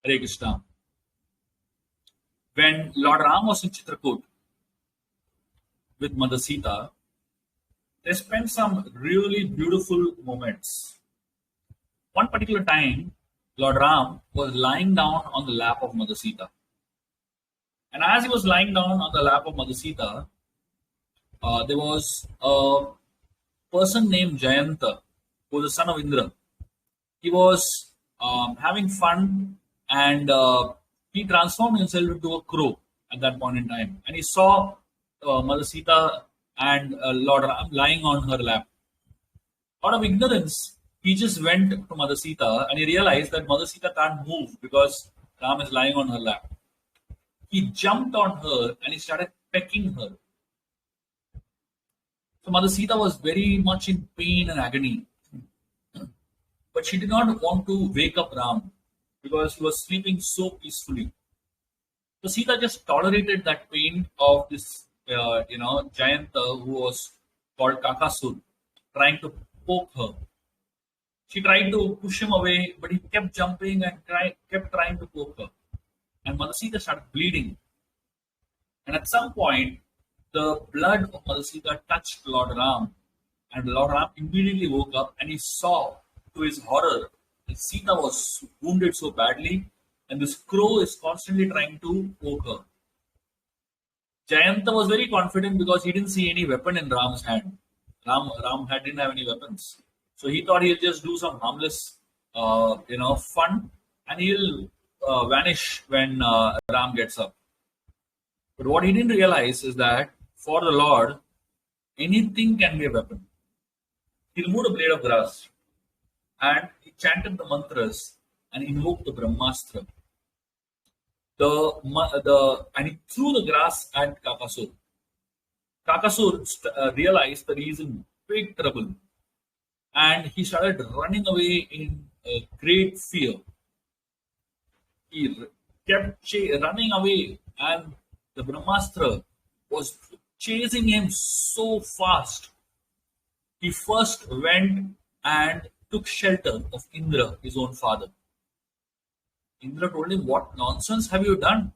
Hare Krishna. When Lord Ram was in Chitrakoot with Mother Sita, they spent some really beautiful moments. One particular time, Lord Ram was lying down on the lap of Mother Sita. And as he was lying down on the lap of Mother Sita, there was a person named Jayanta, who was the son of Indra. He was having fun and he transformed himself into a crow at that point in time. And he saw Mother Sita and Lord Ram lying on her lap. Out of ignorance, he just went to Mother Sita and he realized that Mother Sita can't move because Ram is lying on her lap. He jumped on her and he started pecking her. So Mother Sita was very much in pain and agony. But she did not want to wake up Ram because he was sleeping so peacefully. So Sita just tolerated that pain of this, Jayanta who was called Kakasur, trying to poke her. She tried to push him away, but he kept jumping and kept trying to poke her. And Mother Sita started bleeding. And at some point, the blood of Mother Sita touched Lord Ram. And Lord Ram immediately woke up and he saw, to his horror, that Sita was wounded so badly and this crow is constantly trying to poke her. Jayanta was very confident because he didn't see any weapon in Ram's hand. Ram didn't have any weapons. So he thought he'll just do some harmless, fun and he'll vanish when Ram gets up. But what he didn't realize is that for the Lord, anything can be a weapon. He removed a blade of grass and he chanted the mantras and invoked the Brahmastra. And he threw the grass at Kakasur. Kakasur realized that he is in big trouble and he started running away in great fear. He kept running away and the Brahmastra was chasing him so fast. He first went and took shelter of Indra, his own father. Indra told him, "What nonsense have you done?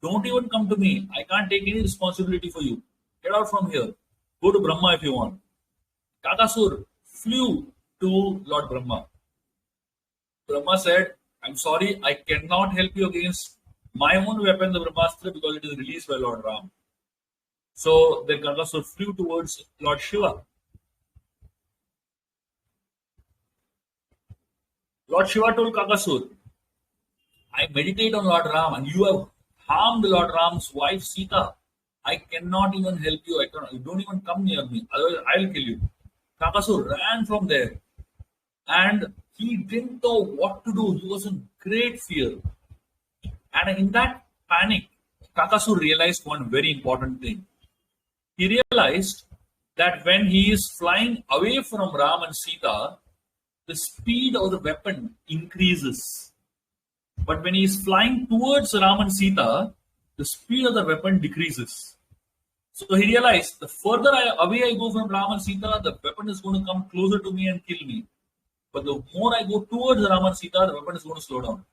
Don't even come to me. I can't take any responsibility for you. Get out from here. Go to Brahma if you want." Kakasur flew to Lord Brahma. Brahma said, "I'm sorry, I cannot help you against my own weapon, the Brahmastra, because it is released by Lord Ram." So then Kakasur flew towards Lord Shiva. Lord Shiva told Kakasur, "I meditate on Lord Ram and you have harmed Lord Ram's wife Sita. I cannot even help you. You don't even come near me. Otherwise, I'll kill you." Kakasur ran from there and he didn't know what to do. He was in great fear. And in that panic, Kakasur realized one very important thing. He realized that when he is flying away from Ram and Sita, the speed of the weapon increases. But when he is flying towards Ram and Sita, the speed of the weapon decreases. So he realized the further away I go from Ram and Sita, the weapon is going to come closer to me and kill me. But the more I go towards Ram and Sita, the weapon is going to slow down.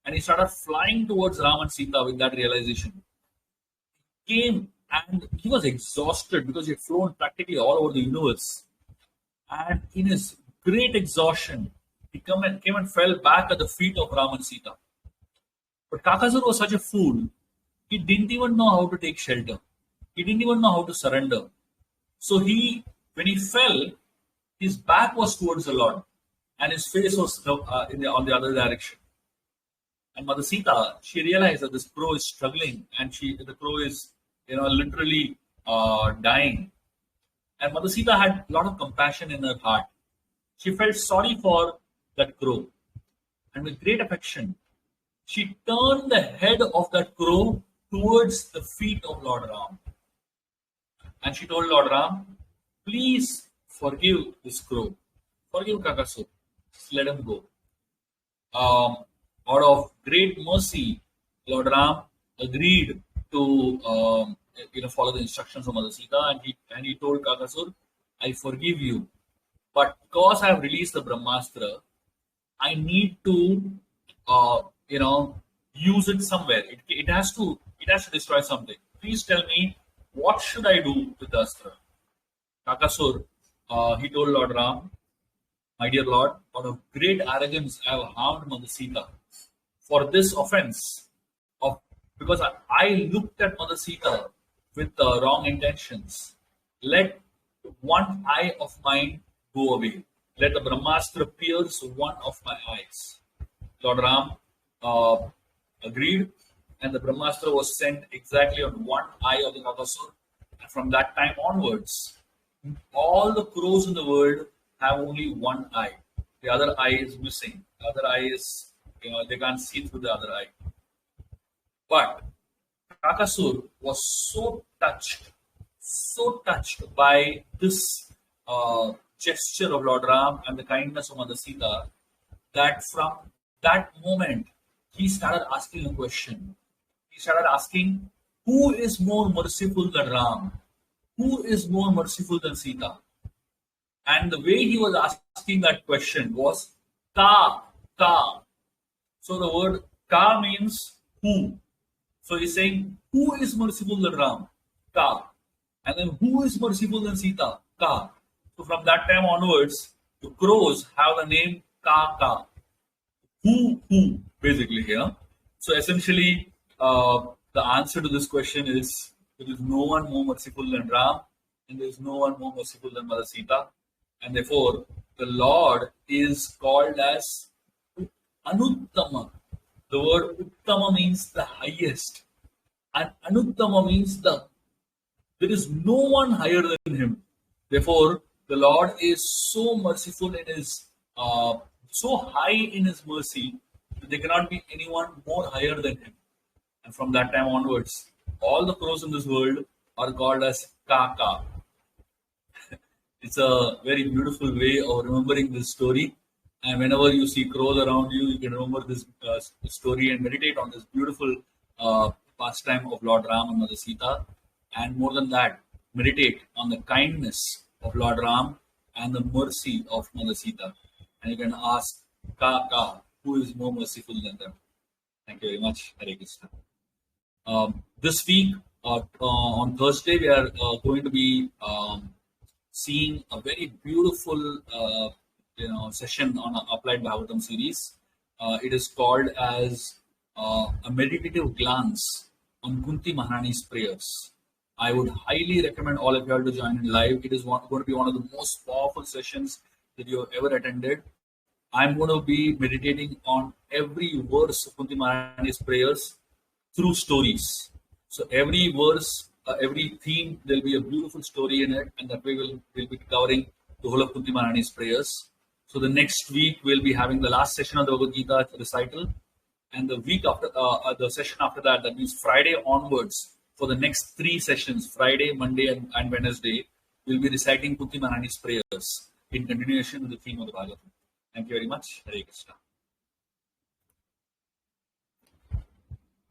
And he started flying towards Ram and Sita with that realization. He came and he was exhausted because he had flown practically all over the universe. And in his great exhaustion, he came and fell back at the feet of Ram and Sita. But Kakasur was such a fool, he didn't even know how to take shelter. He didn't even know how to surrender. So when he fell, his back was towards the Lord and his face was on the other direction. And Mother Sita, she realized that this crow is struggling and the crow is, literally dying. And Mother Sita had a lot of compassion in her heart. She felt sorry for that crow. And with great affection, she turned the head of that crow towards the feet of Lord Ram. And she told Lord Ram, "Please forgive this crow. Forgive Kakasur. Just let him go." Out of great mercy, Lord Ram agreed to follow the instructions of Mother Sita, and he told Kakasur, "I forgive you, but because I have released the Brahmastra, I need to use it somewhere. It has to destroy something. Please tell me, what should I do with the astra? Kakasur, he told Lord Ram, my dear Lord, out of great arrogance I have harmed Mother Sita. For this offense, because I looked at Mother Sita with wrong intentions, let one eye of mine go away. Let the Brahmastra pierce one of my eyes. Lord Ram agreed, and the Brahmastra was sent exactly on one eye of the Kakasur. And from that time onwards, all the crows in the world have only one eye. The other eye is missing. The other eye is, they can't see through the other eye. But Kakasur was so touched by this gesture of Lord Ram and the kindness of Mother Sita, that from that moment he started asking a question. He started asking, who is more merciful than Ram? Who is more merciful than Sita? And the way he was asking that question was ka. So the word ka means who. So he's saying, who is merciful than Ram? Ka. And then who is merciful than Sita? Ka. So from that time onwards, the crows have the name kaka. Who, basically here. So essentially, the answer to this question is, there is no one more merciful than Ram, and there is no one more merciful than Mother Sita. And therefore, the Lord is called as Anuttama. The word Uttama means the highest, and Anuttama means there is no one higher than him. Therefore, the Lord is so merciful in his, so high in his mercy, that there cannot be anyone more higher than him. And from that time onwards, all the crows in this world are called as kaka. It's a very beautiful way of remembering this story. And whenever you see crows around you, you can remember this story and meditate on this beautiful pastime of Lord Ram and Mother Sita. And more than that, meditate on the kindness of Lord Ram and the mercy of Mother Sita. And you can ask, Kaka, who is more merciful than them? Thank you very much. Hare Krishna. This week, on Thursday, we are going to be seeing a very beautiful session on our Applied Bhagavatam series. It is called as a meditative glance on Kunti Maharani's prayers. I would highly recommend all of you all to join in live. It is going to be one of the most powerful sessions that you have ever attended. I'm going to be meditating on every verse of Kunti Maharani's prayers through stories. So every verse, every theme, there'll be a beautiful story in it, and that way we'll be covering the whole of Kunti Maharani's prayers. So the next week we'll be having the last session of the Bhagavad Gita recital, and the week after, the session after that, that means Friday onwards, for the next 3 sessions, Friday, Monday, and Wednesday, we'll be reciting Kunti Maharani's prayers in continuation with the theme of the Bhagavatam. Thank you very much. Hare Krishna.